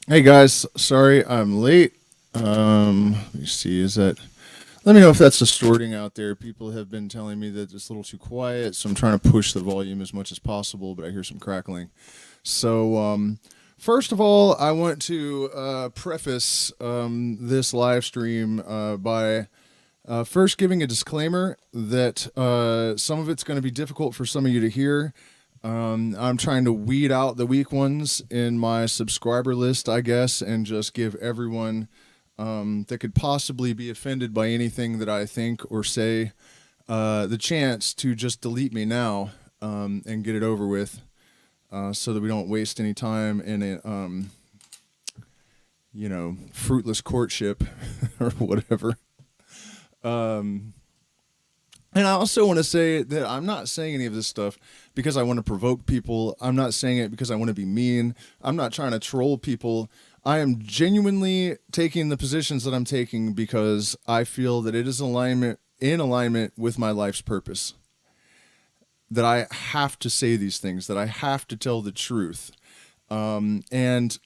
Hey guys, sorry I'm late. Let me see. Let me know if that's distorting out there. People have been telling me that it's a little too quiet, so I'm trying to push the volume as much as possible, but I hear some crackling. So, first of all, I want to preface this live stream by first giving a disclaimer that some of it's going to be difficult for some of you to hear. I'm trying to weed out the weak ones in my subscriber list, I guess, and just give everyone that could possibly be offended by anything that I think or say the chance to just delete me now and get it over with, so that we don't waste any time in a fruitless courtship or whatever. Um, And I also want to say that I'm not saying any of this stuff because I want to provoke people. I'm not saying it because I want to be mean. I'm not trying to troll people. I am genuinely taking the positions that I'm taking because I feel that it is in alignment with my life's purpose. That I have to say these things, that I have to tell the truth. And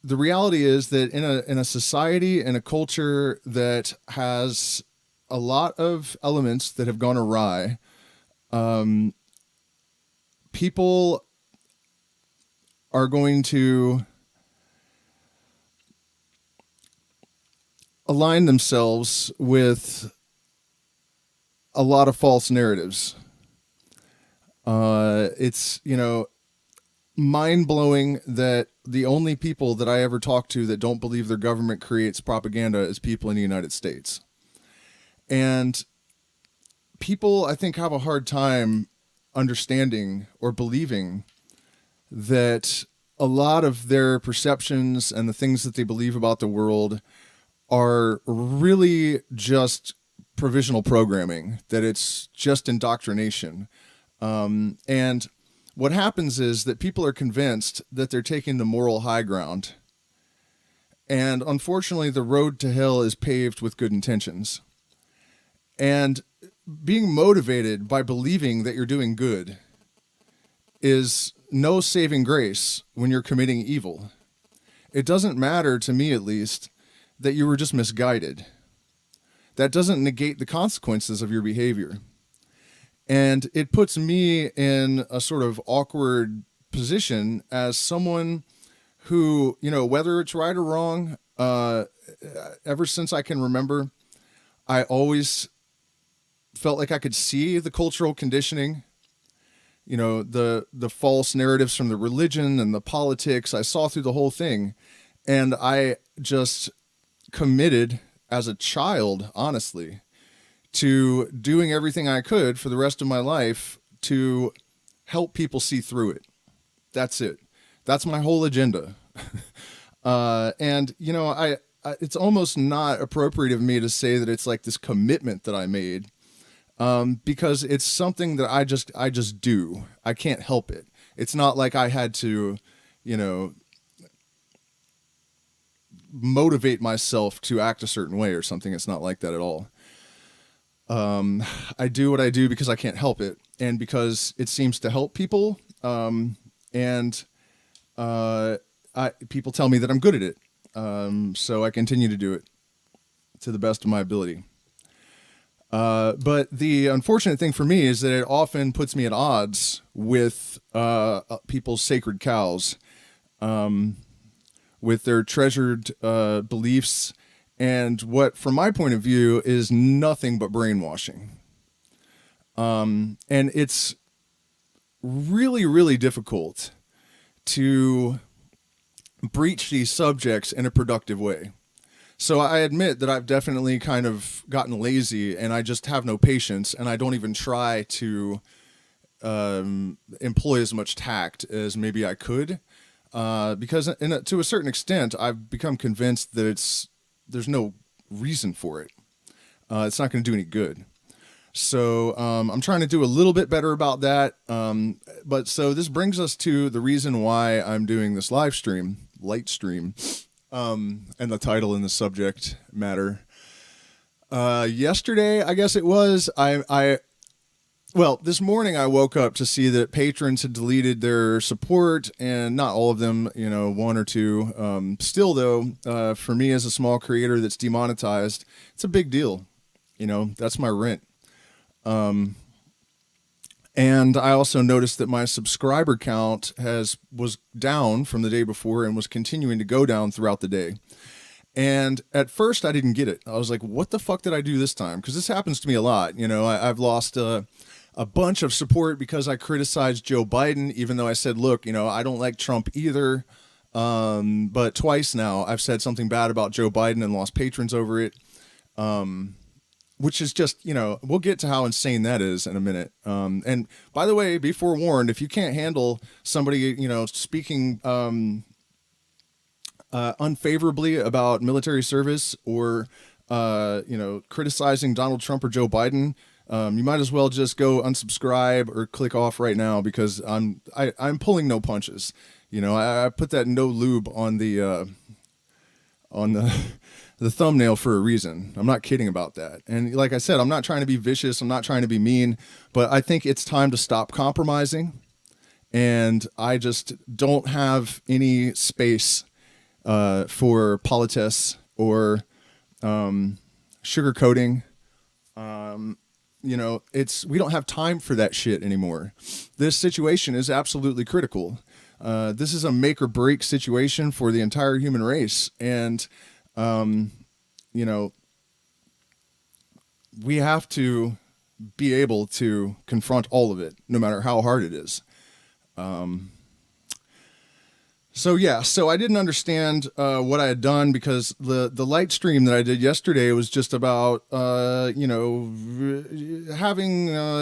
the reality is that in a society and a culture that has a lot of elements that have gone awry, um, people are going to align themselves with a lot of false narratives. It's, mind blowing that the only people that I ever talk to that don't believe their government creates propaganda is people in the United States. And people, I think, have a hard time understanding or believing that a lot of their perceptions and the things that they believe about the world are really just provisional programming, that it's just indoctrination. And what happens is that people are convinced that they're taking the moral high ground. And unfortunately, the road to hell is paved with good intentions. And being motivated by believing that you're doing good is no saving grace when you're committing evil. It doesn't matter, to me at least, that you were just misguided. That doesn't negate the consequences of your behavior. And it puts me in a sort of awkward position as someone who, whether it's right or wrong, ever since I can remember, I always felt like I could see the cultural conditioning, the false narratives from the religion and the politics. I saw through the whole thing, and I just committed as a child, honestly, to doing everything I could for the rest of my life to help people see through it. That's it. That's my whole agenda. And it's almost not appropriate of me to say that it's like this commitment that I made, because it's something that I just do. I can't help it. It's not like I had to, motivate myself to act a certain way or something. It's not like that at all. I do what I do because I can't help it, and because it seems to help people. And people tell me that I'm good at it. So I continue to do it to the best of my ability. But the unfortunate thing for me is that it often puts me at odds with people's sacred cows, with their treasured beliefs, and what, from my point of view, is nothing but brainwashing. And it's really, really difficult to breach these subjects in a productive way. So I admit that I've definitely kind of gotten lazy, and I just have no patience, and I don't even try to employ as much tact as maybe I could, because to a certain extent, I've become convinced that there's no reason for it. It's not going to do any good. So I'm trying to do a little bit better about that. But so this brings us to the reason why I'm doing this live stream, light stream, and the title and the subject matter. Yesterday, I guess it was, I Well, this morning I woke up to see that patrons had deleted their support, and not all of them, one or two. Still, though, for me as a small creator that's demonetized, it's a big deal. That's my rent. And I also noticed that my subscriber count was down from the day before and was continuing to go down throughout the day. And at first I didn't get it. I was like, what the fuck did I do this time? Because this happens to me a lot. I've lost a bunch of support because I criticized Joe Biden, even though I said, look, I don't like Trump either. But twice now I've said something bad about Joe Biden and lost patrons over it. Which is just, we'll get to how insane that is in a minute. And by the way, be forewarned, if you can't handle somebody, speaking unfavorably about military service or, criticizing Donald Trump or Joe Biden, you might as well just go unsubscribe or click off right now, because I'm pulling no punches. I put that no lube on the the thumbnail for a reason. I'm not kidding about that. And like I said, I'm not trying to be vicious. I'm not trying to be mean, but I think it's time to stop compromising. And I just don't have any space for politesse or sugarcoating. We don't have time for that shit anymore. This situation is absolutely critical. This is a make or break situation for the entire human race. And we have to be able to confront all of it, no matter how hard it is. So I didn't understand what I had done, because the light stream that I did yesterday was just about, having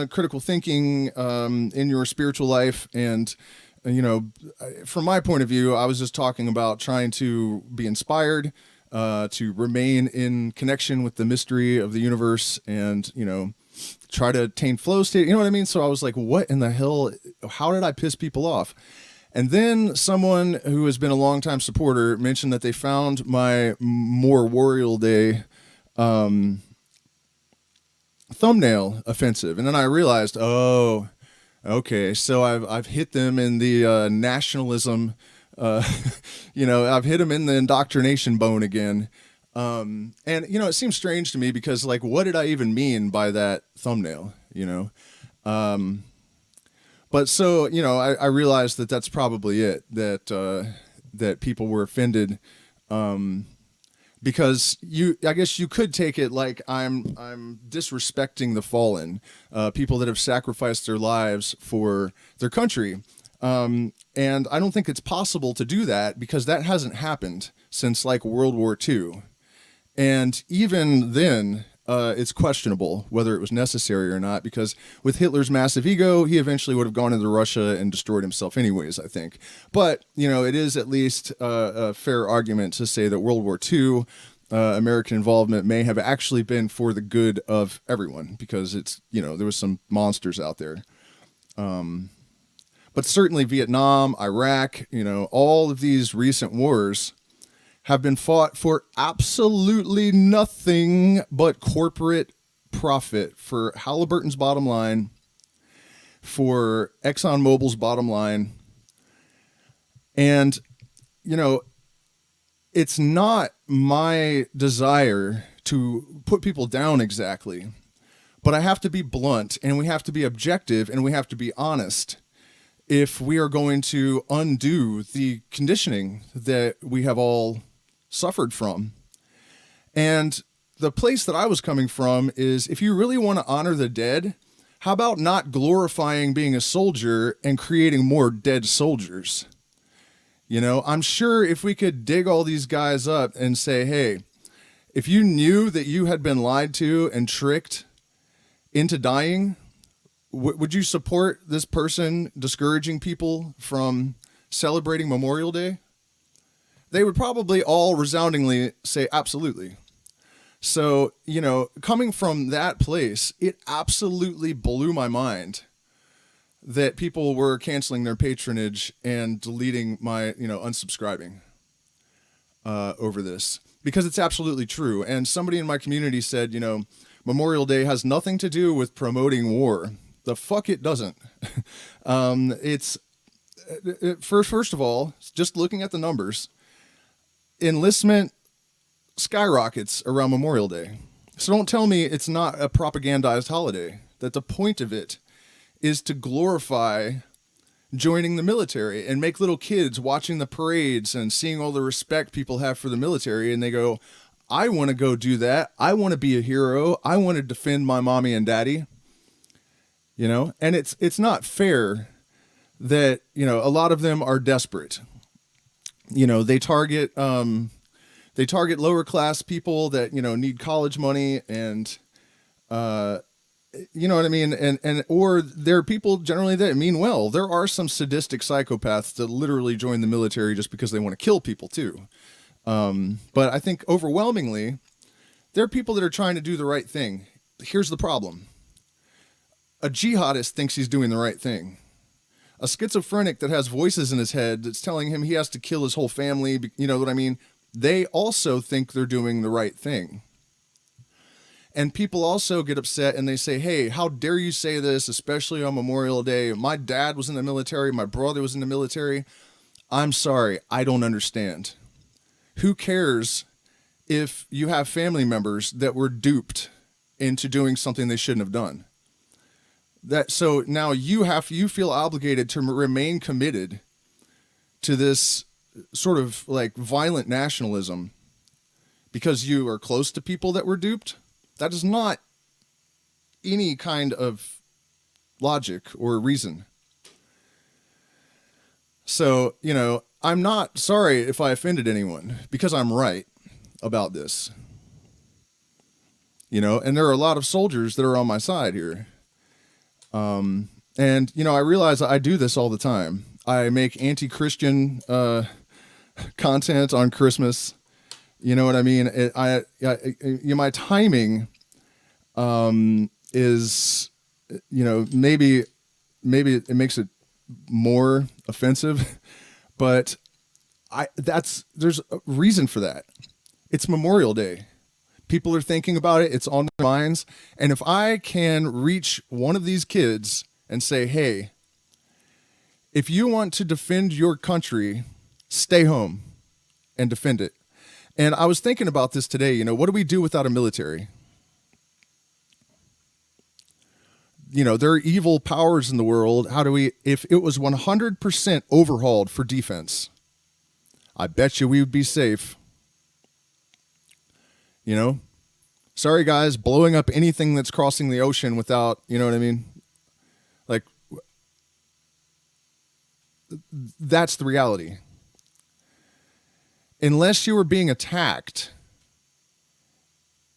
critical thinking in your spiritual life. And from my point of view, I was just talking about trying to be inspired, to remain in connection with the mystery of the universe, and, try to attain flow state. You know what I mean? So I was like, what in the hell? How did I piss people off? And then someone who has been a longtime supporter mentioned that they found my More Warrior Day thumbnail offensive. And then I realized, oh, okay, so I've hit them in the nationalism. I've hit them in the indoctrination bone again. And it seems strange to me, because like, what did I even mean by that thumbnail? But so, I realized that that's probably it, that people were offended, because I guess you could take it like I'm disrespecting the fallen, people that have sacrificed their lives for their country. And I don't think it's possible to do that, because that hasn't happened since like World War II. And even then, it's questionable whether it was necessary or not, because with Hitler's massive ego, he eventually would have gone into Russia and destroyed himself anyways, I think. But, it is at least a fair argument to say that World War II, American involvement may have actually been for the good of everyone, because it's, there was some monsters out there. But certainly Vietnam, Iraq, all of these recent wars have been fought for absolutely nothing but corporate profit, for Halliburton's bottom line, for ExxonMobil's bottom line. And, it's not my desire to put people down exactly, but I have to be blunt, and we have to be objective, and we have to be honest if we are going to undo the conditioning that we have all suffered from. And the place that I was coming from is, if you really want to honor the dead, how about not glorifying being a soldier and creating more dead soldiers? I'm sure if we could dig all these guys up and say, hey, if you knew that you had been lied to and tricked into dying, would you support this person discouraging people from celebrating Memorial Day? They would probably all resoundingly say absolutely. So, coming from that place, it absolutely blew my mind that people were canceling their patronage and deleting my, unsubscribing over this, because it's absolutely true. And somebody in my community said, Memorial Day has nothing to do with promoting war. The fuck it doesn't. First of all, just looking at the numbers, enlistment skyrockets around Memorial Day. So don't tell me it's not a propagandized holiday, that the point of it is to glorify joining the military and make little kids watching the parades and seeing all the respect people have for the military. And they go, I want to go do that. I want to be a hero. I want to defend my mommy and daddy. You know, and it's not fair that, you know, a lot of them are desperate. You know, they target lower class people that, you know, need college money and, you know what I mean? And, or there are people generally that mean well. There are some sadistic psychopaths that literally join the military just because they want to kill people too. But I think overwhelmingly, there are people that are trying to do the right thing. Here's the problem. A jihadist thinks he's doing the right thing. A schizophrenic that has voices in his head that's telling him he has to kill his whole family, you know what I mean? They also think they're doing the right thing. And people also get upset and they say, hey, how dare you say this, especially on Memorial Day? My dad was in the military. My brother was in the military. I'm sorry. I don't understand. Who cares if you have family members that were duped into doing something they shouldn't have done? So now you feel obligated to remain committed to this sort of like violent nationalism because you are close to people that were duped. That is not any kind of logic or reason. So, you know, I'm not sorry if I offended anyone because I'm right about this. You know, and there are a lot of soldiers that are on my side here. And, you know, I realize I do this all the time. I make anti-Christian content on Christmas. You know what I mean? My timing is, you know, maybe it makes it more offensive, but there's a reason for that. It's Memorial Day. People are thinking about it. It's on their minds. And if I can reach one of these kids and say, hey, if you want to defend your country, stay home and defend it. And I was thinking about this today. You know, what do we do without a military? You know, there are evil powers in the world. If it was 100% overhauled for defense, I bet you we would be safe. You know, sorry guys, blowing up anything that's crossing the ocean without, you know what I mean? Like, that's the reality. Unless you were being attacked,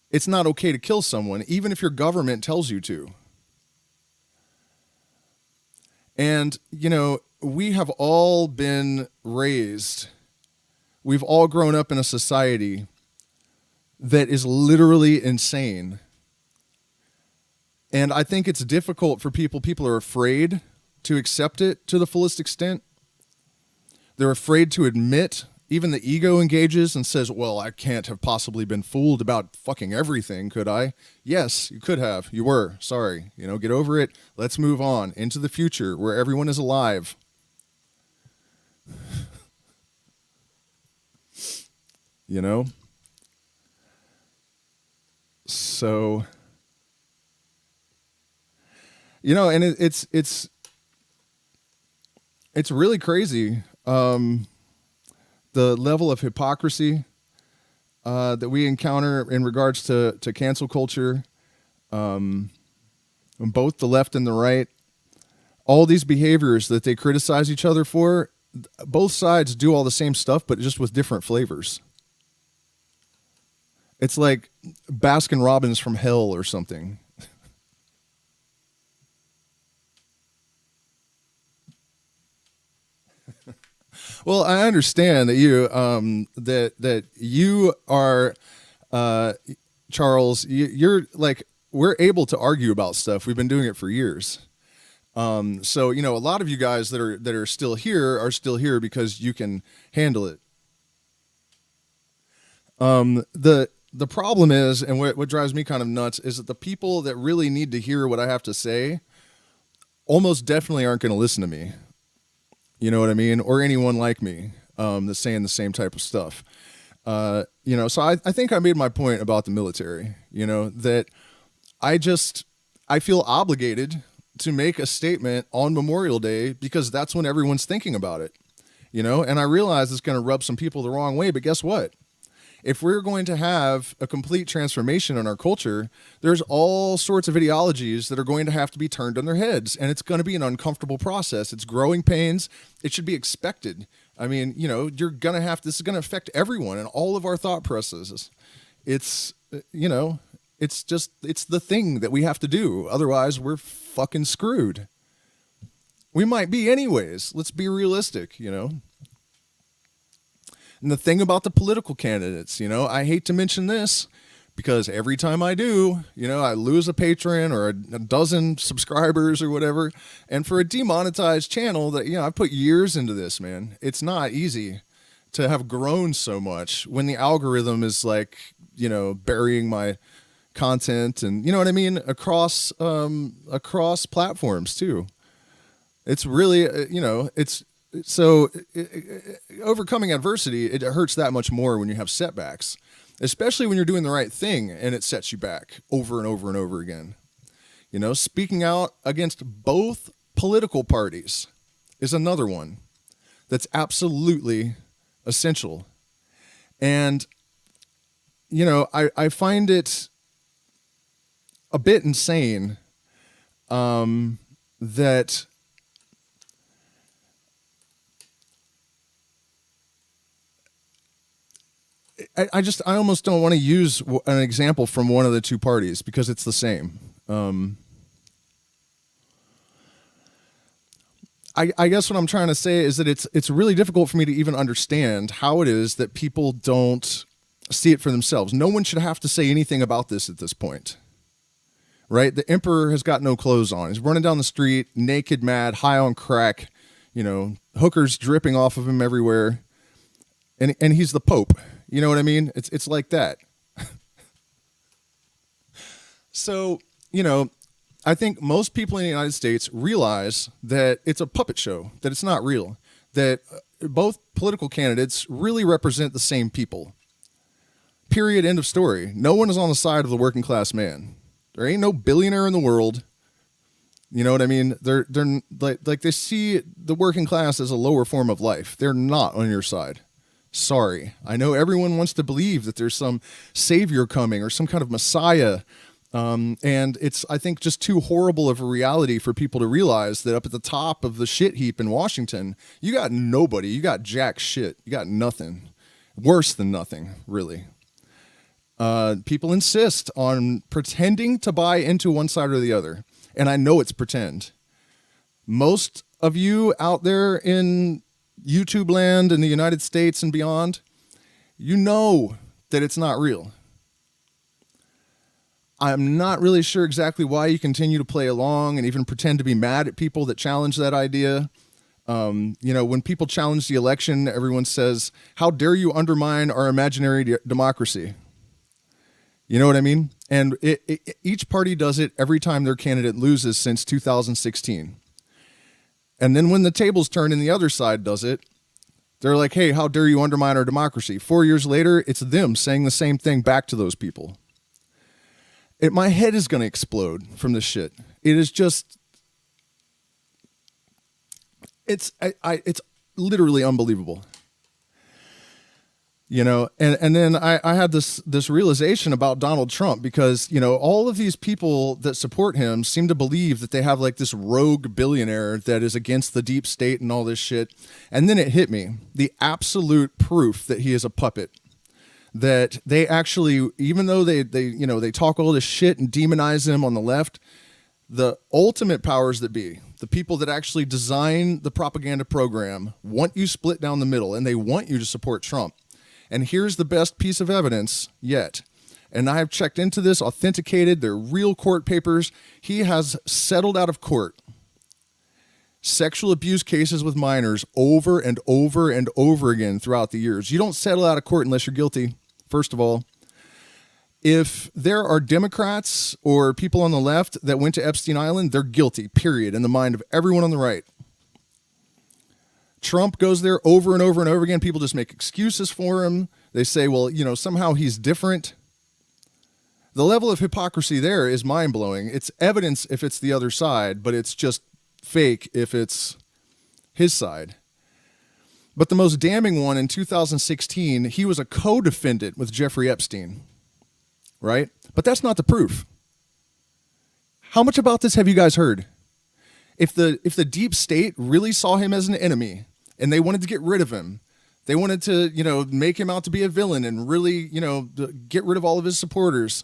it's not okay to kill someone, even if your government tells you to. And, you know, we have all been raised, we've all grown up in a society that is literally insane. And I think it's difficult for people. People are afraid to accept it to the fullest extent. They're afraid to admit, even the ego engages and says, well, I can't have possibly been fooled about fucking everything, could I? Yes, you could have. You were. Sorry. You know, get over it. Let's move on into the future where everyone is alive. You know? So, you know, and it's really crazy. The level of hypocrisy that we encounter in regards to cancel culture, on both the left and the right, all these behaviors that they criticize each other for, both sides do all the same stuff, but just with different flavors. It's like Baskin Robbins from hell or something. Well, I understand that you are Charles. You're like, we're able to argue about stuff. We've been doing it for years. So you know, a lot of you guys that are still here because you can handle it. The problem is, and what drives me kind of nuts, is that the people that really need to hear what I have to say almost definitely aren't going to listen to me. You know what I mean? Or anyone like me that's saying the same type of stuff. So I think I made my point about the military, that I feel obligated to make a statement on Memorial Day because that's when everyone's thinking about it, and I realize it's going to rub some people the wrong way, but guess what? If we're going to have a complete transformation in our culture, there's all sorts of ideologies that are going to have to be turned on their heads, and it's going to be an uncomfortable process. It's growing pains. It should be this is going to affect everyone and all of our thought processes. It's the thing that we have to do. Otherwise, we're fucking screwed. We might be anyways. Let's be realistic, And the thing about the political candidates, I hate to mention this because every time I do, I lose a patron or a dozen subscribers or whatever. And for a demonetized channel that, I put years into this, man, it's not easy to have grown so much when the algorithm is like, burying my content and, across platforms too. It's really, overcoming adversity, it hurts that much more when you have setbacks, especially when you're doing the right thing and it sets you back over and over and over again. Speaking out against both political parties is another one that's absolutely essential. And, I find it a bit insane that I almost don't want to use an example from one of the two parties because it's the same. I guess what I'm trying to say is that it's really difficult for me to even understand how it is that people don't see it for themselves. No one should have to say anything about this at this point, right? The emperor has got no clothes on. He's running down the street, naked, mad, high on crack, hookers dripping off of him everywhere. And he's the Pope. You know what I mean? It's like that. So, I think most people in the United States realize that it's a puppet show, that it's not real, that both political candidates really represent the same people. Period. End of story. No one is on the side of the working class man. There ain't no billionaire in the world. You know what I mean? They're like they see the working class as a lower form of life. They're not on your side. Sorry. I know everyone wants to believe that there's some savior coming or some kind of messiah. And it's, I think, just too horrible of a reality for people to realize that up at the top of the shit heap in Washington, you got nobody. You got jack shit. You got nothing. Worse than nothing, really. People insist on pretending to buy into one side or the other. And I know it's pretend. Most of you out there in YouTube land in the United States and beyond, you know that it's not real. I'm not really sure exactly why you continue to play along and even pretend to be mad at people that challenge that idea. When people challenge the election, everyone says, "How dare you undermine our imaginary democracy?" You know what I mean? And each party does it every time their candidate loses since 2016. And then when the tables turn and the other side does it, they're like, "Hey, how dare you undermine our democracy?" 4 years later, it's them saying the same thing back to those people. My head is going to explode from this shit. It is just, it's literally unbelievable. And then I had this realization about Donald Trump because, all of these people that support him seem to believe that they have like this rogue billionaire that is against the deep state and all this shit. And then it hit me, the absolute proof that he is a puppet. That they actually, even though they talk all this shit and demonize him on the left, the ultimate powers that be, the people that actually design the propaganda program, want you split down the middle and they want you to support Trump. And here's the best piece of evidence yet. And I have checked into this, authenticated, they're real court papers. He has settled out of court sexual abuse cases with minors over and over and over again throughout the years. You don't settle out of court unless you're guilty. First of all, If there are Democrats or people on the left that went to Epstein Island, they're guilty, period, in the mind of everyone on the right. Trump goes there over and over and over again. People just make excuses for him. They say, well, somehow he's different. The level of hypocrisy there is mind-blowing. It's evidence if it's the other side, but it's just fake if it's his side. But the most damning one in 2016, he was a co-defendant with Jeffrey Epstein, right? But that's not the proof. How much about this have you guys heard? If the deep state really saw him as an enemy and they wanted to get rid of him, they wanted to, make him out to be a villain and really, get rid of all of his supporters,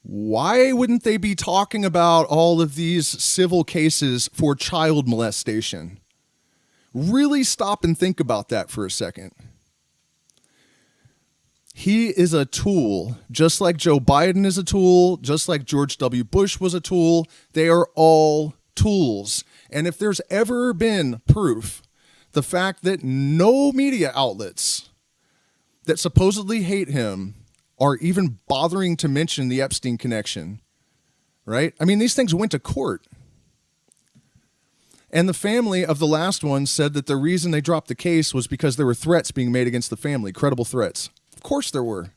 why wouldn't they be talking about all of these civil cases for child molestation? Really stop and think about that for a second. He is a tool, just like Joe Biden is a tool, just like George W. Bush was a tool. They are all tools. And if there's ever been proof, the fact that no media outlets that supposedly hate him are even bothering to mention the Epstein connection, right? I mean, these things went to court. And the family of the last one said that the reason they dropped the case was because there were threats being made against the family, credible threats. Of course there were.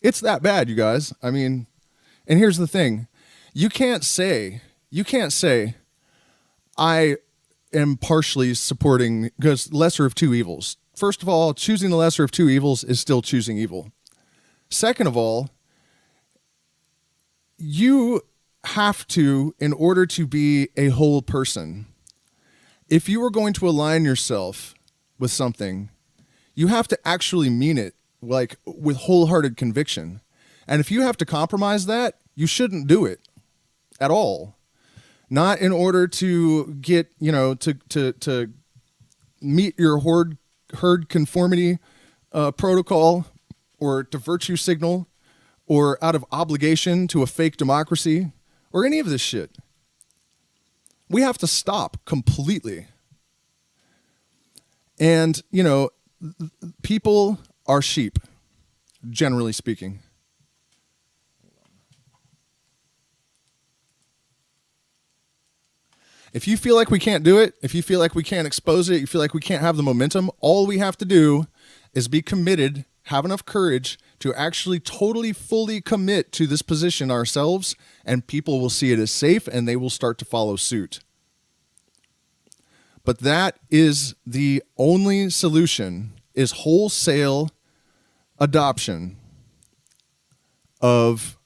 It's that bad, you guys. I mean, and here's the thing. You can't say, I am partially supporting, because lesser of two evils. First of all, choosing the lesser of two evils is still choosing evil. Second of all, you have to, in order to be a whole person, if you are going to align yourself with something, you have to actually mean it, like with wholehearted conviction. And if you have to compromise that, you shouldn't do it at all. Not in order to get, to meet your herd conformity protocol, or to virtue signal, or out of obligation to a fake democracy, or any of this shit. We have to stop completely. And, people are sheep, generally speaking. If you feel like we can't do it, if you feel like we can't expose it, you feel like we can't have the momentum, all we have to do is be committed, have enough courage to actually totally, fully commit to this position ourselves, and people will see it as safe and they will start to follow suit. But that is the only solution, is wholesale adoption of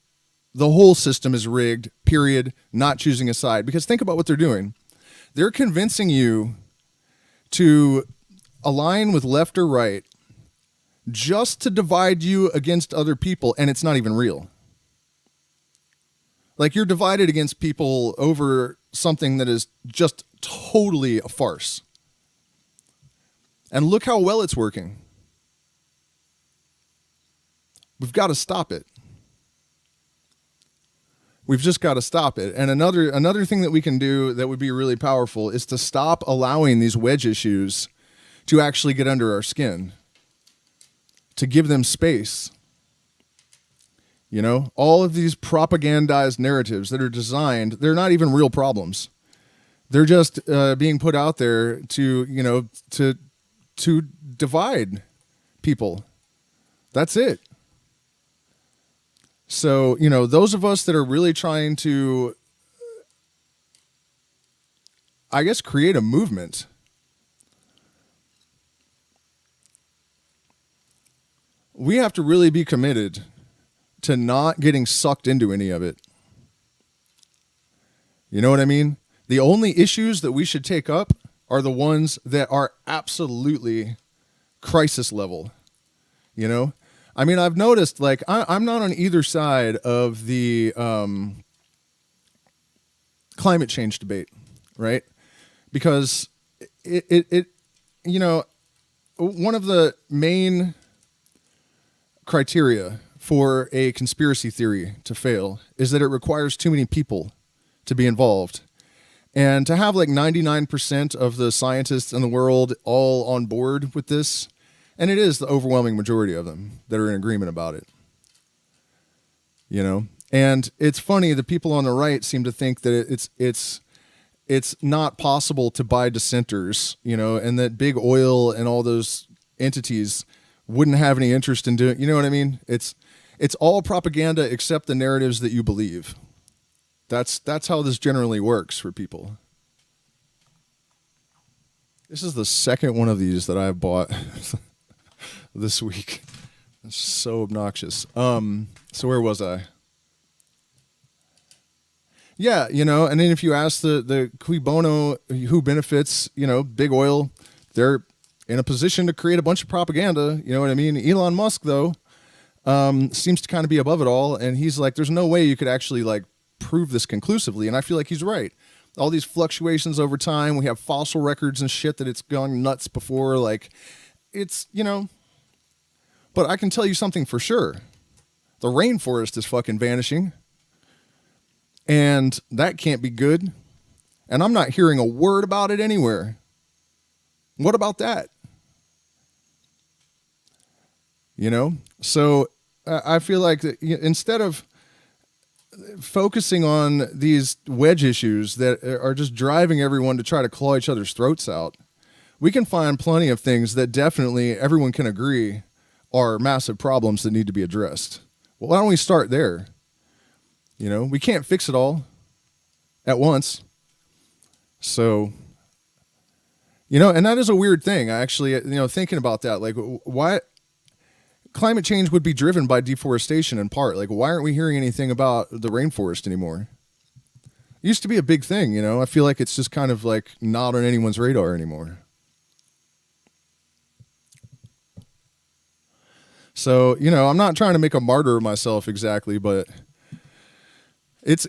the whole system is rigged, period, not choosing a side. Because think about what they're doing. They're convincing you to align with left or right just to divide you against other people, and it's not even real. Like, you're divided against people over something that is just totally a farce. And look how well it's working. We've got to stop it. We've just got to stop it. And another thing that we can do that would be really powerful is to stop allowing these wedge issues to actually get under our skin, to give them space. All of these propagandized narratives that are designed, they're not even real problems. They're just being put out there to divide people. That's it. So, those of us that are really trying to, I guess, create a movement, we have to really be committed to not getting sucked into any of it. You know what I mean? The only issues that we should take up are the ones that are absolutely crisis level, I mean, I've noticed, like, I'm not on either side of the climate change debate, right? Because it one of the main criteria for a conspiracy theory to fail is that it requires too many people to be involved. And to have like 99% of the scientists in the world all on board with this, and it is the overwhelming majority of them that are in agreement about it, you know? And it's funny, the people on the right seem to think that it's not possible to buy dissenters, you know, and that big oil and all those entities wouldn't have any interest in doing, you know what I mean? It's all propaganda except the narratives that you believe. That's how this generally works for people. This is the second one of these that I've bought this week. It's so obnoxious. So where was I? Yeah, you know, and then if you ask the cui bono, who benefits, you know, big oil, they're in a position to create a bunch of propaganda, you know what I mean? Elon Musk, though, seems to kind of be above it all, and he's like, there's no way you could actually, like, prove this conclusively, and I feel like he's right. All these fluctuations over time, we have fossil records and shit that it's gone nuts before, like, it's, you know, but I can tell you something for sure. The rainforest is fucking vanishing, and that can't be good, and I'm not hearing a word about it anywhere. What about that? You know? So I feel like that instead of focusing on these wedge issues that are just driving everyone to try to claw each other's throats out, we can find plenty of things that definitely everyone can agree are massive problems that need to be addressed. Well, why don't we start there? You know, we can't fix it all at once. So, you know, and that is a weird thing. I actually, you know, thinking about that, like, why climate change would be driven by deforestation in part. Like, why aren't we hearing anything about the rainforest anymore? It used to be a big thing, you know. I feel like it's just kind of like not on anyone's radar anymore. So, you know, I'm not trying to make a martyr of myself exactly, but it's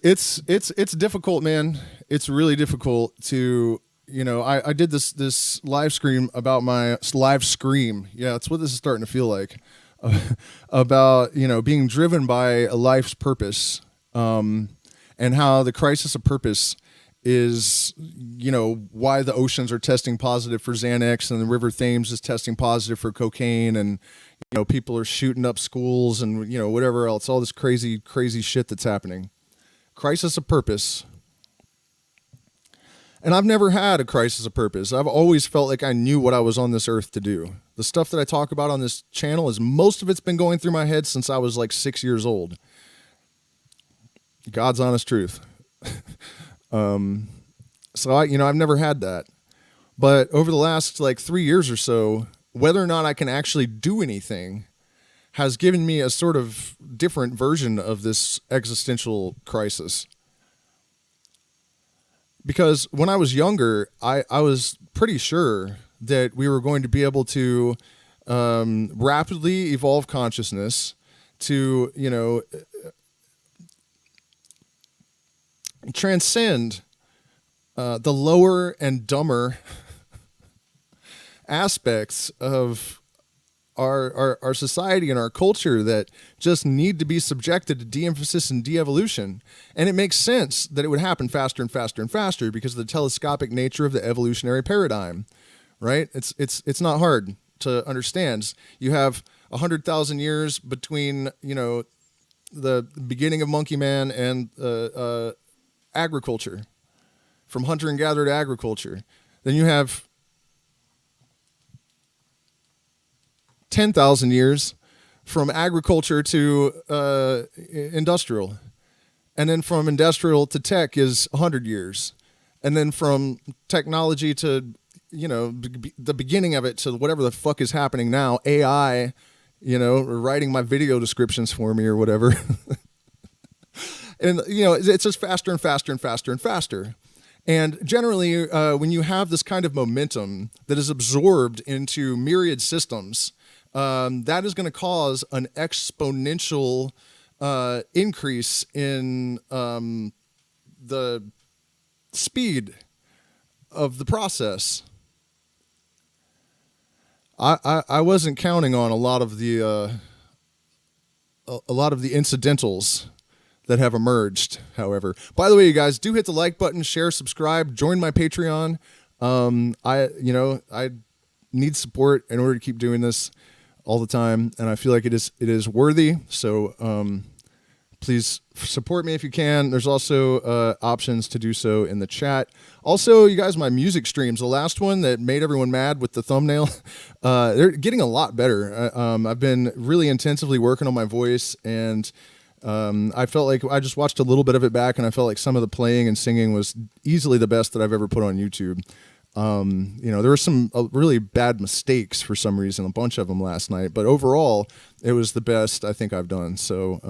difficult, man. It's really difficult to, you know, I did this live stream about my live scream. Yeah, that's what this is starting to feel like. About, you know, being driven by a life's purpose, and how the crisis of purpose is, you know, why the oceans are testing positive for Xanax and the River Thames is testing positive for cocaine, and, you know, people are shooting up schools and, you know, whatever else, all this crazy shit that's happening. Crisis of purpose. And I've never had a crisis of purpose. I've always felt like I knew what I was on this earth to do. The stuff that I talk about on this channel is most of it's been going through my head since I was like 6 years old. God's honest truth. So I've never had that. But over the last like 3 years or so, whether or not I can actually do anything has given me a sort of different version of this existential crisis. Because when I was younger, I was pretty sure that we were going to be able to rapidly evolve consciousness to, you know, transcend the lower and dumber aspects of our society and our culture that just need to be subjected to de-emphasis and de-evolution. And it makes sense that it would happen faster and faster and faster because of the telescopic nature of the evolutionary paradigm, right? It's not hard to understand. You have 100,000 years between, you know, the beginning of monkey man and agriculture, from hunter and gatherer to agriculture. Then you have 10,000 years from agriculture to industrial. And then from industrial to tech is 100 years. And then from technology to, you know, the beginning of it to whatever the fuck is happening now, AI, you know, writing my video descriptions for me or whatever. And, you know, it's just faster and faster and faster and faster. And generally, when you have this kind of momentum that is absorbed into myriad systems, that is going to cause an exponential increase in the speed of the process. I wasn't counting on a lot of the incidentals that have emerged, however. By the way, you guys, do hit the like button, share, subscribe, join my Patreon. I need support in order to keep doing this all the time, and I feel like it is worthy. So please support me if you can. There's also options to do so in the chat. Also, you guys, my music streams, the last one that made everyone mad with the thumbnail, they're getting a lot better. I've been really intensively working on my voice, and I felt like I just watched a little bit of it back, and I felt like some of the playing and singing was easily the best that I've ever put on YouTube. There were some really bad mistakes for some reason, a bunch of them last night, but overall, it was the best I think I've done. So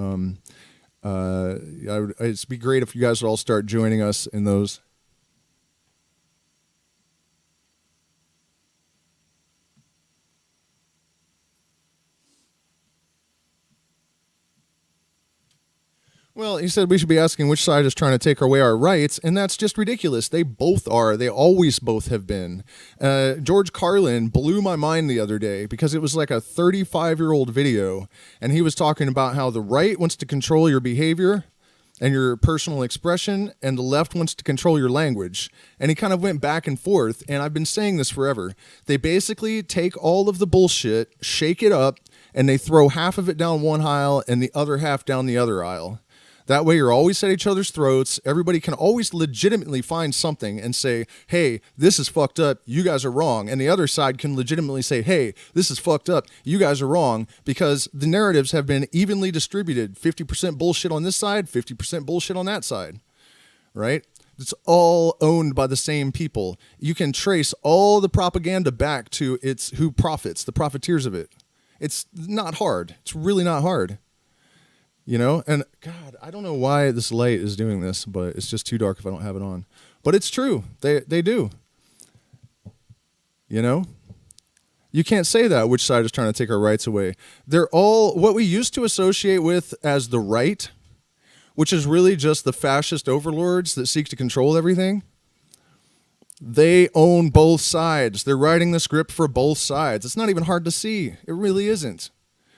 it'd be great if you guys would all start joining us in those. Well, he said we should be asking which side is trying to take away our rights, and that's just ridiculous. They both are. They always both have been. George Carlin blew my mind the other day because it was like a 35-year-old video, and he was talking about how the right wants to control your behavior and your personal expression, and the left wants to control your language. And he kind of went back and forth, and I've been saying this forever. They basically take all of the bullshit, shake it up, and they throw half of it down one aisle and the other half down the other aisle. That way you're always at each other's throats. Everybody can always legitimately find something and say, hey, this is fucked up. You guys are wrong. And the other side can legitimately say, hey, this is fucked up. You guys are wrong, because the narratives have been evenly distributed. 50% bullshit on this side, 50% bullshit on that side, right? It's all owned by the same people. You can trace all the propaganda back to its who profits, the profiteers of it. It's not hard. It's really not hard. And God, I don't know why this light is doing this, but it's just too dark if I don't have it on. But it's true. They do. You can't say that which side is trying to take our rights away. They're all what we used to associate with as the right, which is really just the fascist overlords that seek to control everything. They own both sides. They're writing the script for both sides. It's not even hard to see. It really isn't.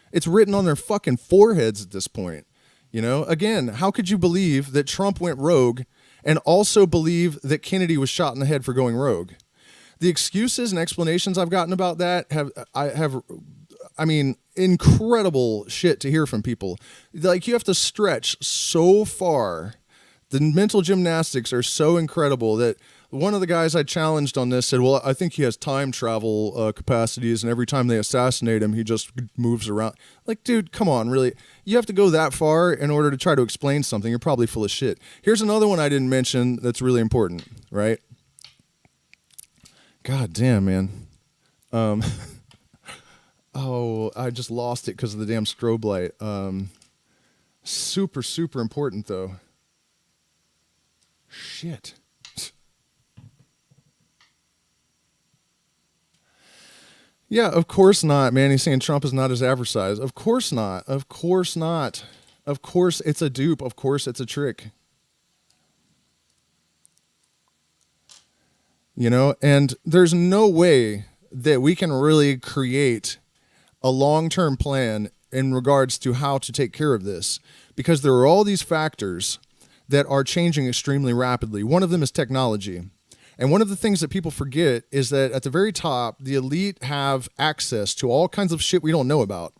It's written on their fucking foreheads at this point. Again, how could you believe that Trump went rogue and also believe that Kennedy was shot in the head for going rogue? The excuses and explanations I've gotten about that have incredible shit to hear from people. Like, you have to stretch so far. The mental gymnastics are so incredible that one of the guys I challenged on this said, well, I think he has time travel capacities, and every time they assassinate him, he just moves around. Like, dude, come on, really? You have to go that far in order to try to explain something. You're probably full of shit. Here's another one I didn't mention that's really important, right? God damn, man. I just lost it because of the damn strobe light. Super, super important, though. Shit. Yeah, of course not, man. He's saying Trump is not as advertised. Of course not. Of course not. Of course it's a dupe. Of course it's a trick. And there's no way that we can really create a long-term plan in regards to how to take care of this, because there are all these factors that are changing extremely rapidly. One of them is technology. And one of the things that people forget is that at the very top, the elite have access to all kinds of shit we don't know about.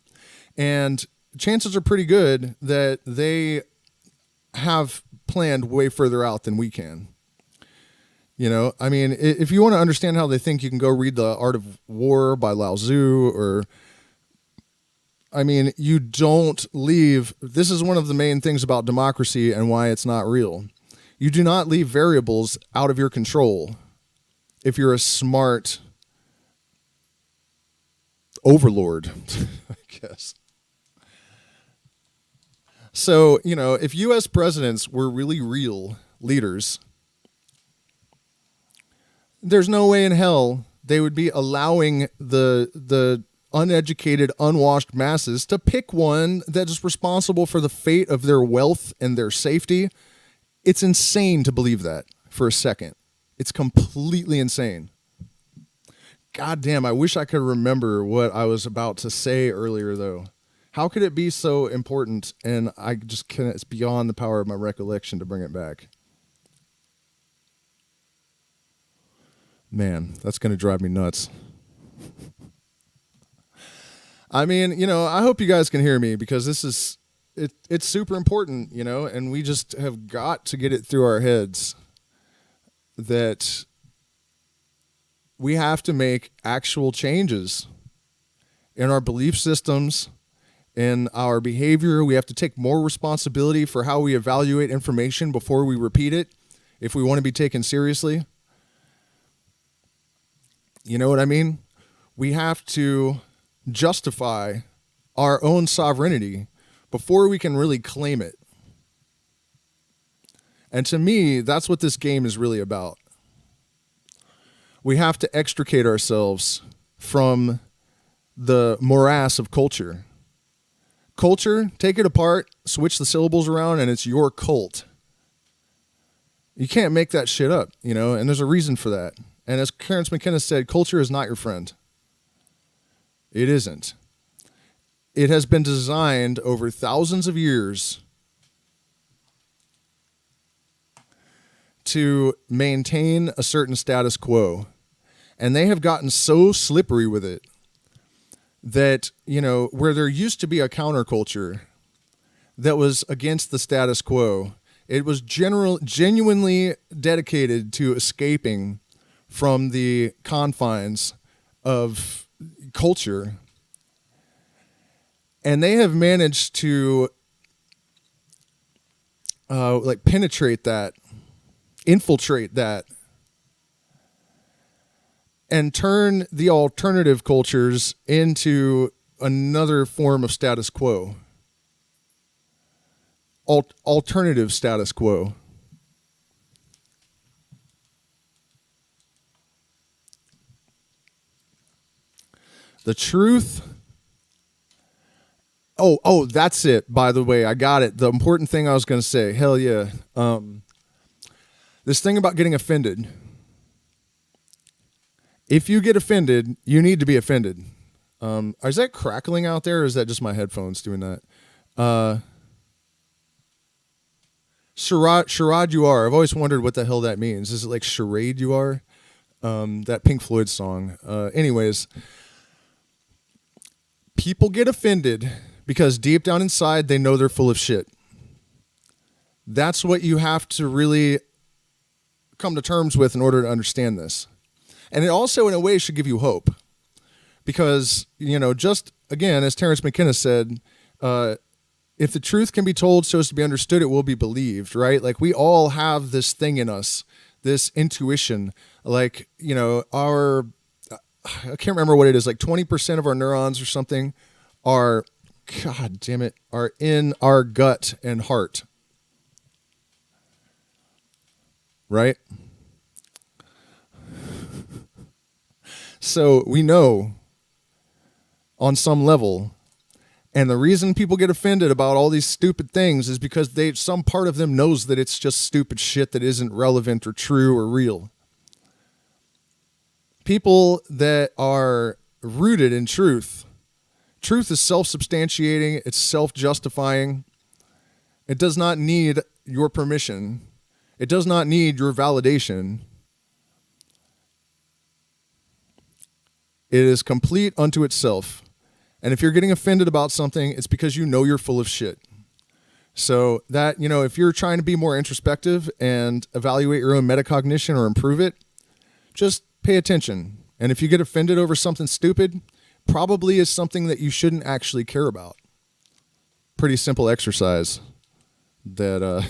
And chances are pretty good that they have planned way further out than we can. If you want to understand how they think, you can go read The Art of War by Lao Tzu, or you don't leave. This is one of the main things about democracy and why it's not real. You do not leave variables out of your control if you're a smart overlord, I guess. So, if U.S. presidents were really real leaders, there's no way in hell they would be allowing the uneducated, unwashed masses to pick one that is responsible for the fate of their wealth and their safety. It's insane to believe that for a second. It's completely insane. God damn, I wish I could remember what I was about to say earlier, though. How could it be so important? And I just can't, it's beyond the power of my recollection to bring it back. Man, that's going to drive me nuts. I mean, I hope you guys can hear me, because this is, it's super important, and we just have got to get it through our heads that we have to make actual changes in our belief systems, in our behavior. We have to take more responsibility for how we evaluate information before we repeat it, if we want to be taken seriously. You know what I mean? We have to justify our own sovereignty before we can really claim it. And to me, that's what this game is really about. We have to extricate ourselves from the morass of culture. Culture, take it apart, switch the syllables around, and it's your cult. You can't make that shit up, and there's a reason for that. And as Terence McKenna said, culture is not your friend. It isn't. It has been designed over thousands of years to maintain a certain status quo. And they have gotten so slippery with it that, where there used to be a counterculture that was against the status quo, it was genuinely dedicated to escaping from the confines of culture. And they have managed to penetrate that, infiltrate that, and turn the alternative cultures into another form of status quo. Alternative status quo. The truth. Oh, that's it. By the way, I got it. The important thing I was going to say. Hell yeah. This thing about getting offended. If you get offended, you need to be offended. Is that crackling out there, or is that just my headphones doing that? Charade you are. I've always wondered what the hell that means. Is it like charade you are? That Pink Floyd song. Anyways, people get offended because deep down inside they know they're full of shit. That's what you have to really come to terms with in order to understand this. And it also, in a way, should give you hope. Because, just, again, as Terence McKenna said, if the truth can be told so as to be understood, it will be believed, right? Like, we all have this thing in us, this intuition. Like, I can't remember what it is, like 20% of our neurons or something are, God damn it, are in our gut and heart. Right? So we know on some level, and the reason people get offended about all these stupid things is because some part of them knows that it's just stupid shit that isn't relevant or true or real. People that are rooted in truth is self-substantiating, it's self-justifying. It does not need your permission. It does not need your validation. It is complete unto itself. And if you're getting offended about something, it's because you know you're full of shit. So that, if you're trying to be more introspective and evaluate your own metacognition or improve it, just pay attention. And if you get offended over something stupid, probably is something that you shouldn't actually care about. Pretty simple exercise that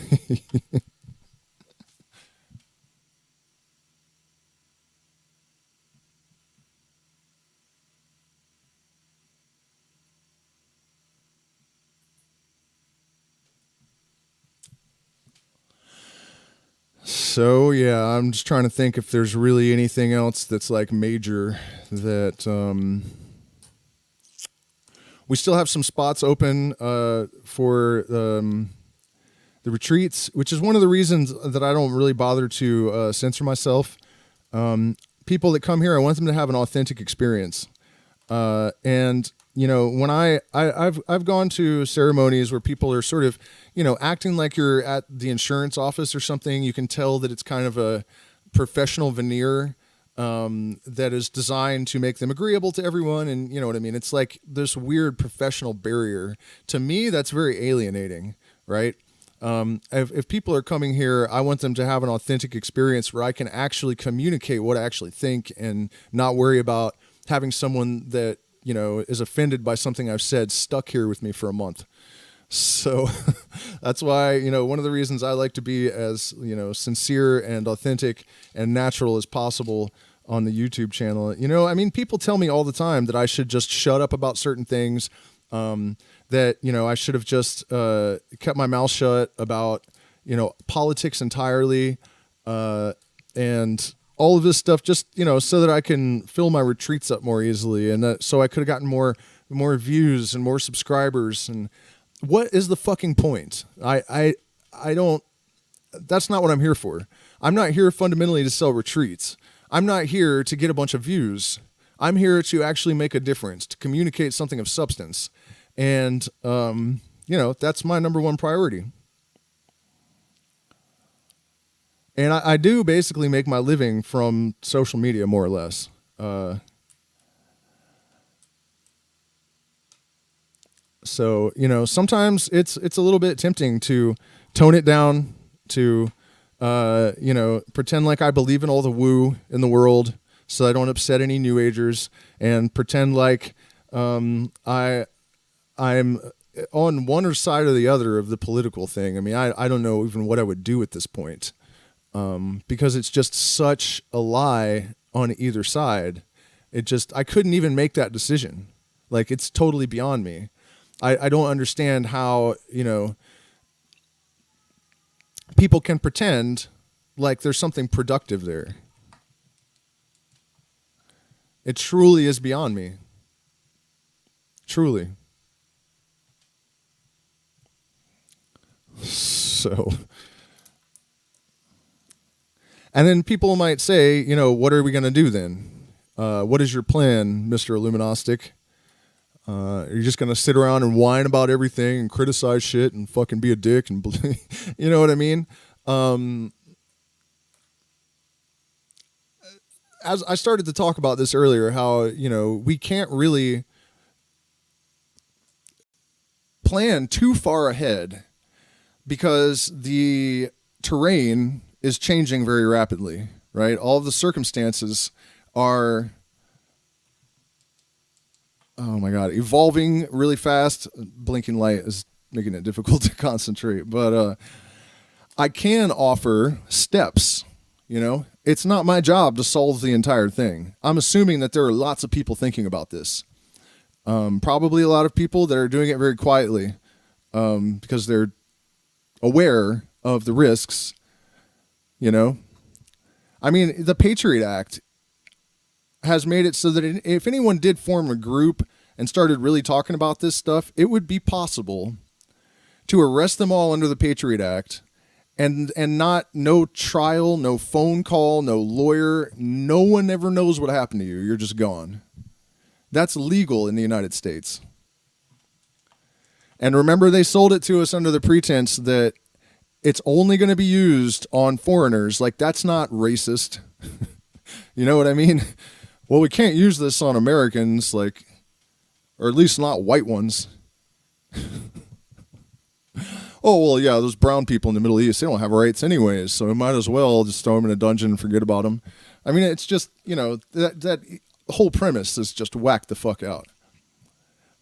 So, yeah, I'm just trying to think if there's really anything else that's like major that we still have some spots open for the retreats, which is one of the reasons that I don't really bother to censor myself. People that come here, I want them to have an authentic experience. And when I've gone to ceremonies where people are sort of, acting like you're at the insurance office or something. You can tell that it's kind of a professional veneer that is designed to make them agreeable to everyone. And you know what I mean? It's like this weird professional barrier. To me, that's very alienating, right? If people are coming here, I want them to have an authentic experience where I can actually communicate what I actually think and not worry about having someone that, is offended by something I've said stuck here with me for a month. So that's why, one of the reasons I like to be as, sincere and authentic and natural as possible on the YouTube channel. People tell me all the time that I should just shut up about certain things, that, I should have just kept my mouth shut about, politics entirely, and all of this stuff just, so that I can fill my retreats up more easily. And so I could have gotten more views and more subscribers. And what is the fucking point? I don't, that's not what I'm here for. I'm not here fundamentally to sell retreats. I'm not here to get a bunch of views. I'm here to actually make a difference, to communicate something of substance. And, that's my number one priority. And I do basically make my living from social media, more or less. So, sometimes it's a little bit tempting to tone it down, to, pretend like I believe in all the woo in the world so I don't upset any New Agers, and pretend like I'm on one side or the other of the political thing. I don't know even what I would do at this point. Because it's just such a lie on either side. I couldn't even make that decision. Like, it's totally beyond me. I don't understand how, people can pretend like there's something productive there. It truly is beyond me. Truly. So... And then people might say, what are we going to do then? What is your plan, Mr. Illuminostic? Are you just going to sit around and whine about everything and criticize shit and fucking be a dick? And you know what I mean? As I started to talk about this earlier, how, we can't really plan too far ahead because the terrain is changing very rapidly, right? All of the circumstances are, oh my God, evolving really fast. Blinking light is making it difficult to concentrate, but I can offer steps, It's not my job to solve the entire thing. I'm assuming that there are lots of people thinking about this. Probably a lot of people that are doing it very quietly, because they're aware of the risks. The Patriot Act has made it so that if anyone did form a group and started really talking about this stuff, it would be possible to arrest them all under the Patriot Act and no trial, no phone call, no lawyer. No one ever knows what happened to you. You're just gone. That's legal in the United States. And remember, they sold it to us under the pretense that it's only going to be used on foreigners. Like, that's not racist. You know what I mean? Well, we can't use this on Americans, or at least not white ones. Oh, well, yeah, those brown people in the Middle East, they don't have rights anyways, so we might as well just throw them in a dungeon and forget about them. It's just, that whole premise is just whacked the fuck out.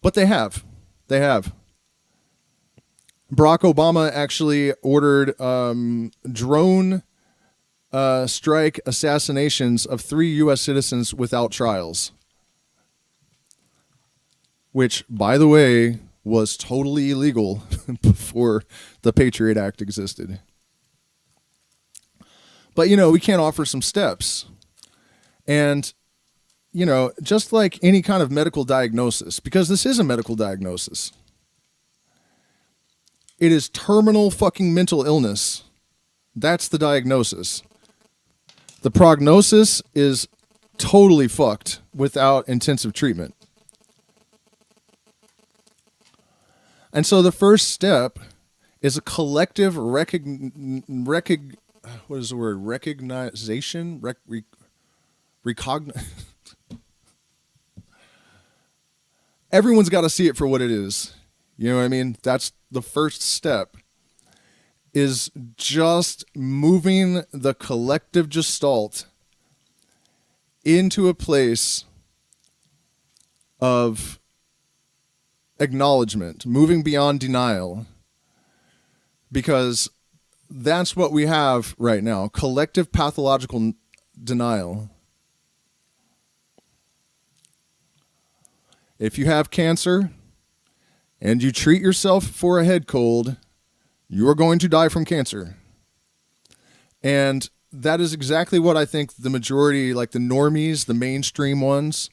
But they have. They have. Barack Obama actually ordered drone strike assassinations of 3 U.S. citizens without trials, which, by the way, was totally illegal before the Patriot Act existed. But, we can't offer some steps. And, just like any kind of medical diagnosis, because this is a medical diagnosis, it is terminal fucking mental illness. That's the diagnosis. The prognosis is totally fucked without intensive treatment. And so the first step is a collective what is the word? Recognition? Everyone's got to see it for what it is. You know what I mean? That's the first step, is just moving the collective gestalt into a place of acknowledgement, moving beyond denial, because that's what we have right now, collective pathological denial. If you have cancer and you treat yourself for a head cold, you are going to die from cancer. And that is exactly what I think the majority, like the normies, the mainstream ones,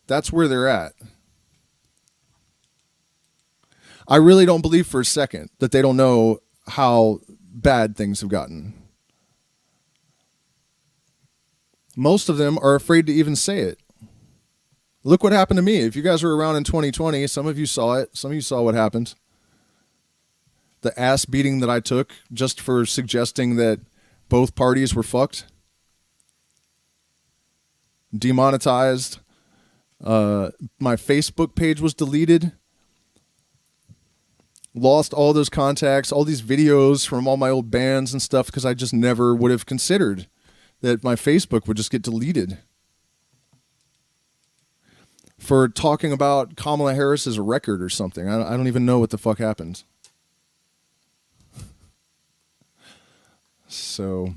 that's where they're at. I really don't believe for a second that they don't know how bad things have gotten. Most of them are afraid to even say it. Look what happened to me. If you guys were around in 2020, some of you saw it. Some of you saw what happened. The ass beating that I took just for suggesting that both parties were fucked. Demonetized. My Facebook page was deleted. Lost all those contacts, all these videos from all my old bands and stuff, because I just never would have considered that my Facebook would just get deleted for talking about Kamala Harris's record or something. I don't even know what the fuck happened. So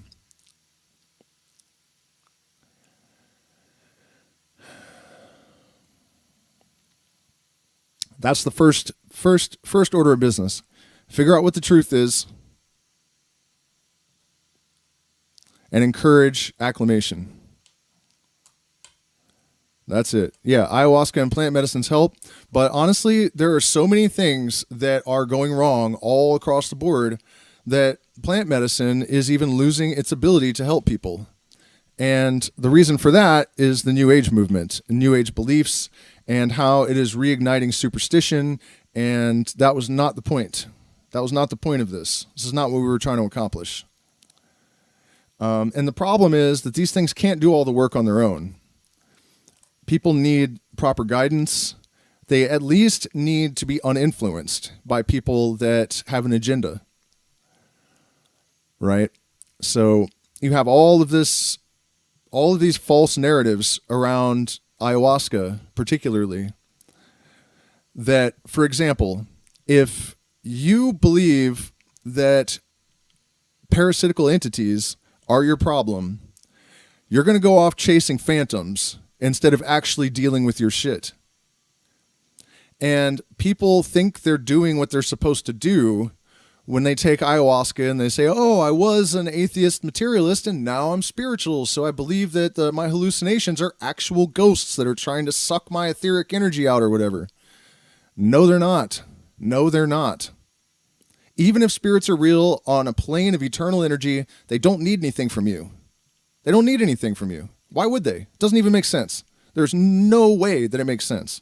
that's the first order of business. Figure out what the truth is and encourage acclamation. That's it. Yeah, ayahuasca and plant medicines help, but honestly, there are so many things that are going wrong all across the board that plant medicine is even losing its ability to help people. And the reason for that is the New Age movement, New Age beliefs, and how it is reigniting superstition. And that was not the point. That was not the point of this. This is not what we were trying to accomplish. And the problem is that these things can't do all the work on their own. People need proper guidance. They at least need to be uninfluenced by people that have an agenda. Right? So you have all of these false narratives around ayahuasca, particularly, that, for example, if you believe that parasitical entities are your problem, you're going to go off chasing phantoms instead of actually dealing with your shit. And people think they're doing what they're supposed to do when they take ayahuasca and they say, oh, I was an atheist materialist and now I'm spiritual, so I believe that my hallucinations are actual ghosts that are trying to suck my etheric energy out or whatever. No, they're not. No, they're not. Even if spirits are real on a plane of eternal energy, they don't need anything from you. They don't need anything from you. Why would they? It doesn't even make sense. There's no way that it makes sense.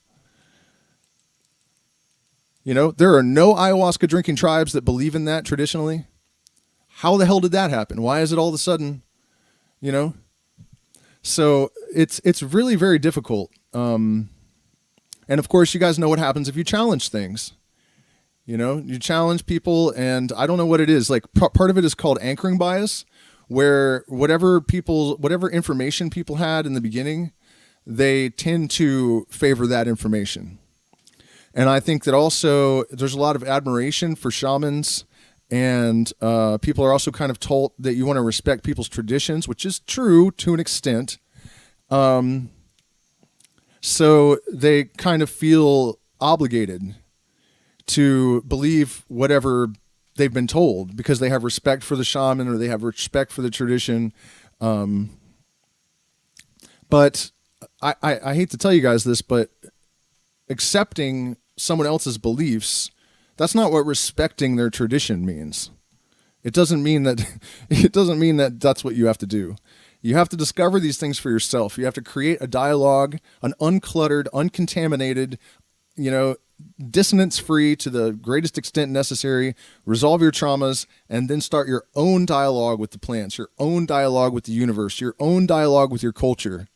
You know, there are no ayahuasca drinking tribes that believe in that traditionally. How the hell did that happen? Why is it all of a sudden, you know? So it's really very difficult. And of course, you guys know what happens if you challenge things. You know, you challenge people, and I don't know what it is. Like part of it is called anchoring bias, where whatever information people had in the beginning, they tend to favor that information. And I think that also there's a lot of admiration for shamans, and people are also kind of told that you want to respect people's traditions, which is true to an extent. So they kind of feel obligated to believe whatever they've been told because they have respect for the shaman or they have respect for the tradition. But I hate to tell you guys this, but accepting someone else's beliefs, that's not what respecting their tradition means. It doesn't mean that that's what you have to do. You have to discover these things for yourself. You have to create a dialogue, an uncluttered, uncontaminated, dissonance free to the greatest extent necessary, resolve your traumas, and then start your own dialogue with the plants, your own dialogue with the universe, your own dialogue with your culture.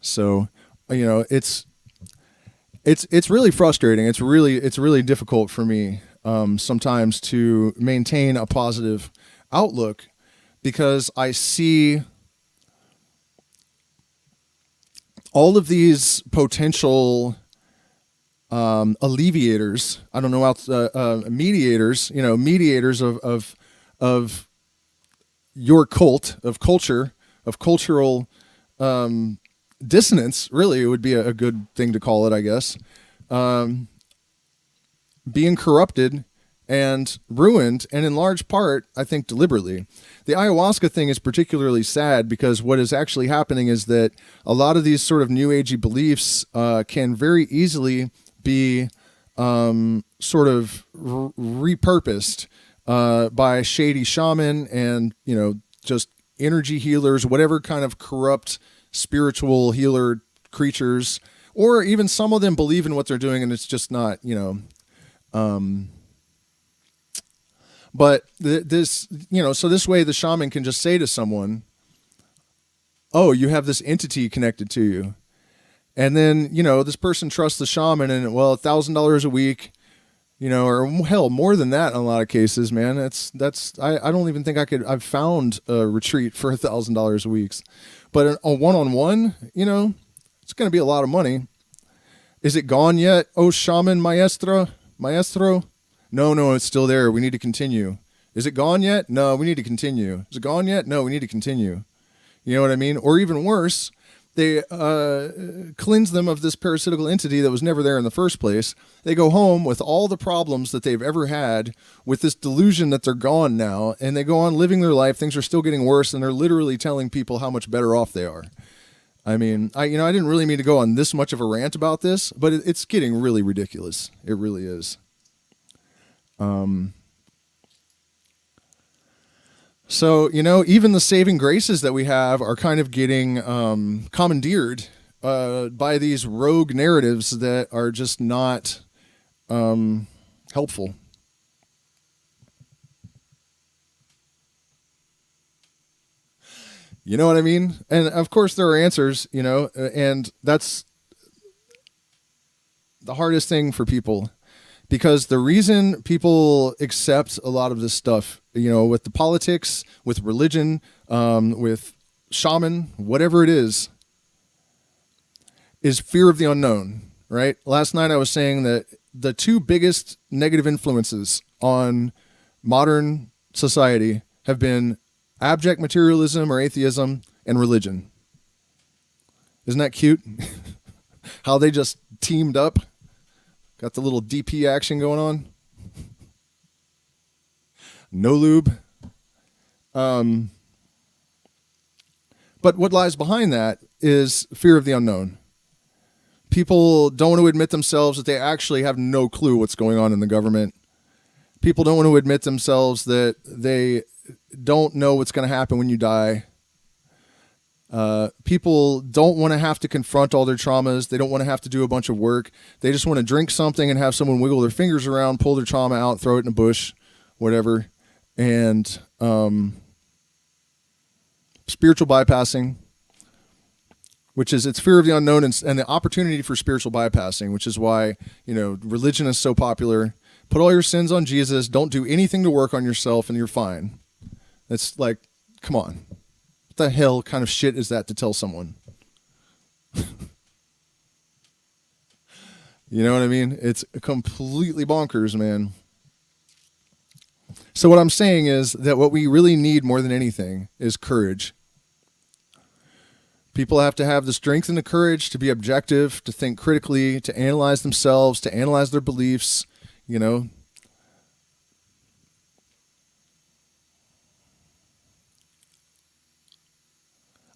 So, it's really frustrating. It's really difficult for me sometimes to maintain a positive outlook, because I see all of these potential alleviators. I don't know, mediators. Mediators of your cult, of culture, of cultural dissonance. Really, it would be a good thing to call it, I guess. Being corrupted and ruined, and in large part, I think, deliberately. The ayahuasca thing is particularly sad, because what is actually happening is that a lot of these sort of new agey beliefs can very easily be sort of repurposed by shady shaman and, just energy healers, whatever kind of corrupt spiritual healer creatures, or even some of them believe in what they're doing and it's just not, but this, so this way the shaman can just say to someone, oh, you have this entity connected to you. And then, this person trusts the shaman, and $1,000 a week, or hell, more than that in a lot of cases, man. I don't even think I've found a retreat for $1,000 a week. But a one-on-one, it's going to be a lot of money. Is it gone yet? Oh, shaman maestro? No, it's still there. We need to continue. Is it gone yet? No, we need to continue. Is it gone yet? No, we need to continue. You know what I mean? Or even worse, they cleanse them of this parasitical entity that was never there in the first place. They go home with all the problems that they've ever had, with this delusion that they're gone now, and they go on living their life. Things are still getting worse, and they're literally telling people how much better off they are. I mean, I didn't really mean to go on this much of a rant about this, but it's getting really ridiculous. It really is. So, even the saving graces that we have are kind of getting commandeered by these rogue narratives that are just not helpful. You know what I mean? And of course there are answers, and that's the hardest thing for people. Because the reason people accept a lot of this stuff, with the politics, with religion, with shaman, whatever it is fear of the unknown, right? Last night I was saying that the two biggest negative influences on modern society have been abject materialism or atheism and religion. Isn't that cute? How they just teamed up? Got the little DP action going on. No lube. But what lies behind that is fear of the unknown. People don't want to admit themselves that they actually have no clue what's going on in the government. People don't want to admit themselves that they don't know what's going to happen when you die. People don't want to have to confront all their traumas. They don't want to have to do a bunch of work. They just want to drink something and have someone wiggle their fingers around, pull their trauma out, throw it in a bush, whatever. And spiritual bypassing, which is, it's fear of the unknown and the opportunity for spiritual bypassing, which is why, religion is so popular. Put all your sins on Jesus. Don't do anything to work on yourself and you're fine. It's like, come on. What the hell kind of shit is that to tell someone? You know what I mean? It's completely bonkers, man. So what I'm saying is that what we really need more than anything is courage. People have to have the strength and the courage to be objective, to think critically, to analyze themselves, to analyze their beliefs,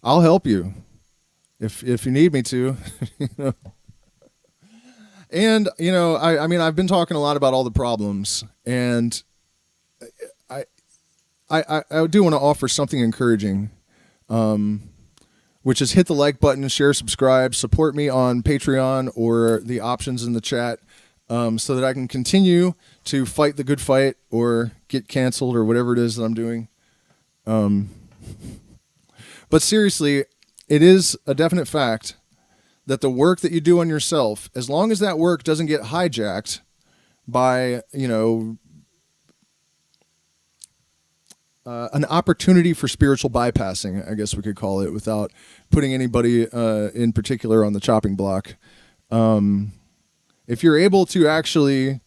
I'll help you if you need me to. And, I mean, I've been talking a lot about all the problems, and I do want to offer something encouraging. which is hit the like button, share, subscribe, support me on Patreon or the options in the chat, so that I can continue to fight the good fight or get canceled or whatever it is that I'm doing. But seriously, it is a definite fact that the work that you do on yourself, as long as that work doesn't get hijacked by, an opportunity for spiritual bypassing, I guess we could call it, without putting anybody in particular on the chopping block. If you're able to actually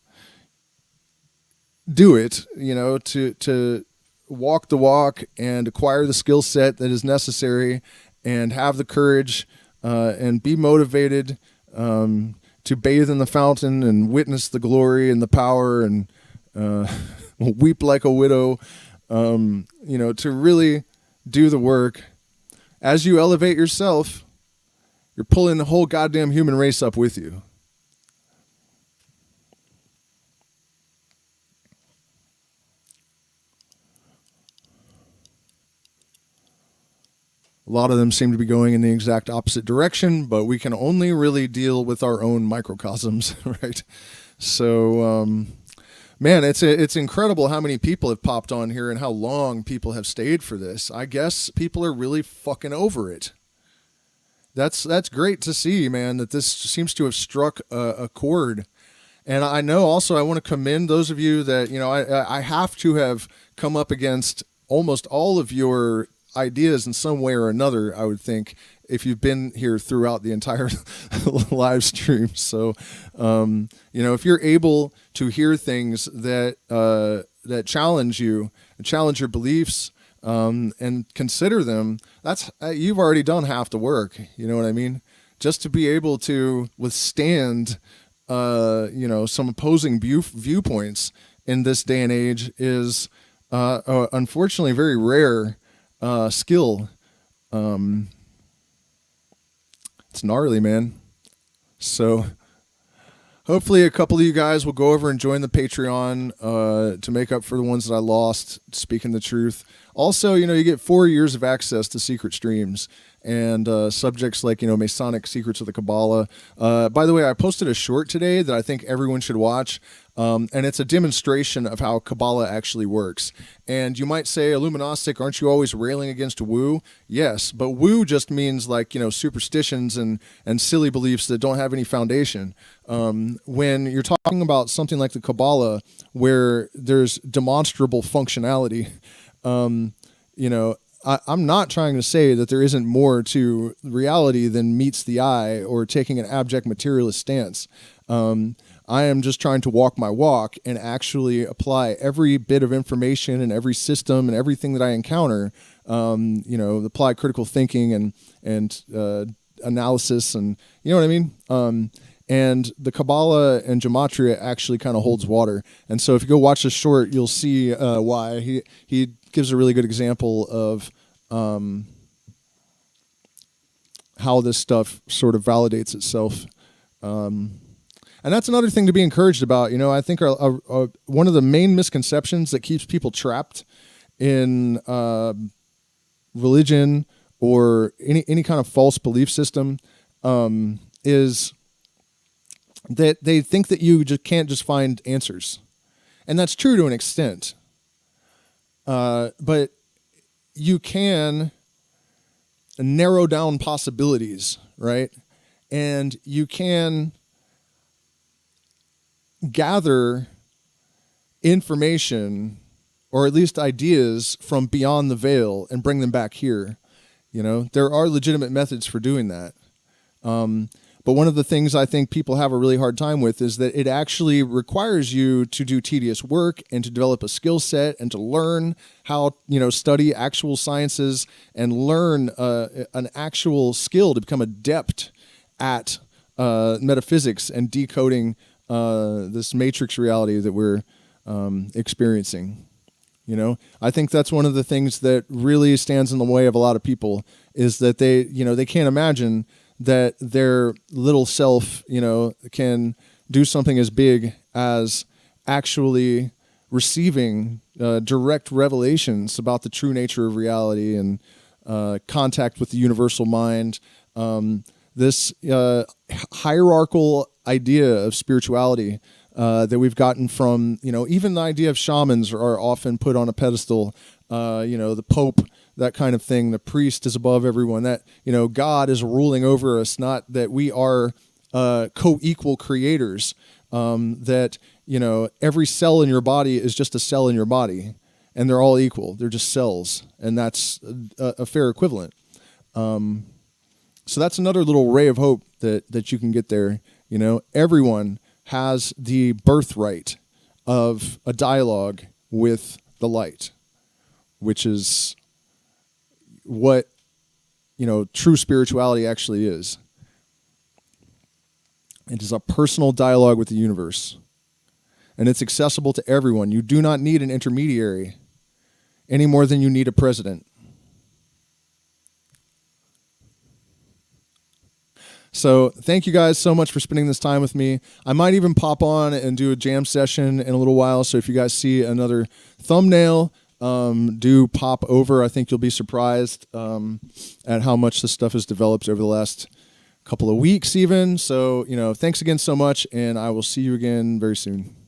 do it, to walk the walk and acquire the skill set that is necessary and have the courage and be motivated to bathe in the fountain and witness the glory and the power and weep like a widow, to really do the work. As you elevate yourself, you're pulling the whole goddamn human race up with you. A lot of them seem to be going in the exact opposite direction, but we can only really deal with our own microcosms, right? So, man, it's incredible how many people have popped on here and how long people have stayed for this. I guess people are really fucking over it. That's great to see, man, that this seems to have struck a chord. And I know also I want to commend those of you that, I have to have come up against almost all of your ideas in some way or another, I would think, if you've been here throughout the entire live stream. So, if you're able to hear things that that challenge you, challenge your beliefs, and consider them, that's you've already done half the work. You know what I mean? Just to be able to withstand, some opposing viewpoints in this day and age is unfortunately very rare. Skill. It's gnarly, man. So hopefully a couple of you guys will go over and join the Patreon to make up for the ones that I lost, speaking the truth. Also, you get 4 years of access to secret streams and subjects like, Masonic Secrets of the Kabbalah. By the way, I posted a short today that I think everyone should watch. And it's a demonstration of how Kabbalah actually works. And you might say, Illuminostic, aren't you always railing against woo? Yes, but woo just means like, superstitions and silly beliefs that don't have any foundation. When you're talking about something like the Kabbalah, where there's demonstrable functionality, I'm not trying to say that there isn't more to reality than meets the eye or taking an abject materialist stance. I am just trying to walk my walk and actually apply every bit of information and every system and everything that I encounter, apply critical thinking and analysis and, you know what I mean? And the Kabbalah and Gematria actually kind of holds water. And so if you go watch this short, you'll see why. He gives a really good example of how this stuff sort of validates itself. And that's another thing to be encouraged about. I think one of the main misconceptions that keeps people trapped in religion or any kind of false belief system is that they think that you just can't just find answers. And that's true to an extent. But you can narrow down possibilities, right? And you can gather information or at least ideas from beyond the veil and bring them back here. There are legitimate methods for doing that. But one of the things I think people have a really hard time with is that it actually requires you to do tedious work and to develop a skill set and to learn how, study actual sciences and learn an actual skill to become adept at metaphysics and decoding this matrix reality that we're experiencing. I think that's one of the things that really stands in the way of a lot of people is that they can't imagine that their little self, can do something as big as actually receiving direct revelations about the true nature of reality and contact with the universal mind. This hierarchical idea of spirituality that we've gotten from, even the idea of shamans are often put on a pedestal. The Pope, that kind of thing. The priest is above everyone. That, God is ruling over us, not that we are co-equal creators. That, every cell in your body is just a cell in your body, and they're all equal. They're just cells, and that's a fair equivalent. So that's another little ray of hope that you can get there. Everyone has the birthright of a dialogue with the light, which is what, true spirituality actually is. It is a personal dialogue with the universe, and it's accessible to everyone. You do not need an intermediary any more than you need a president. So thank you guys so much for spending this time with me. I might even pop on and do a jam session in a little while. So if you guys see another thumbnail, do pop over. I think you'll be surprised at how much this stuff has developed over the last couple of weeks even. So, thanks again so much, and I will see you again very soon.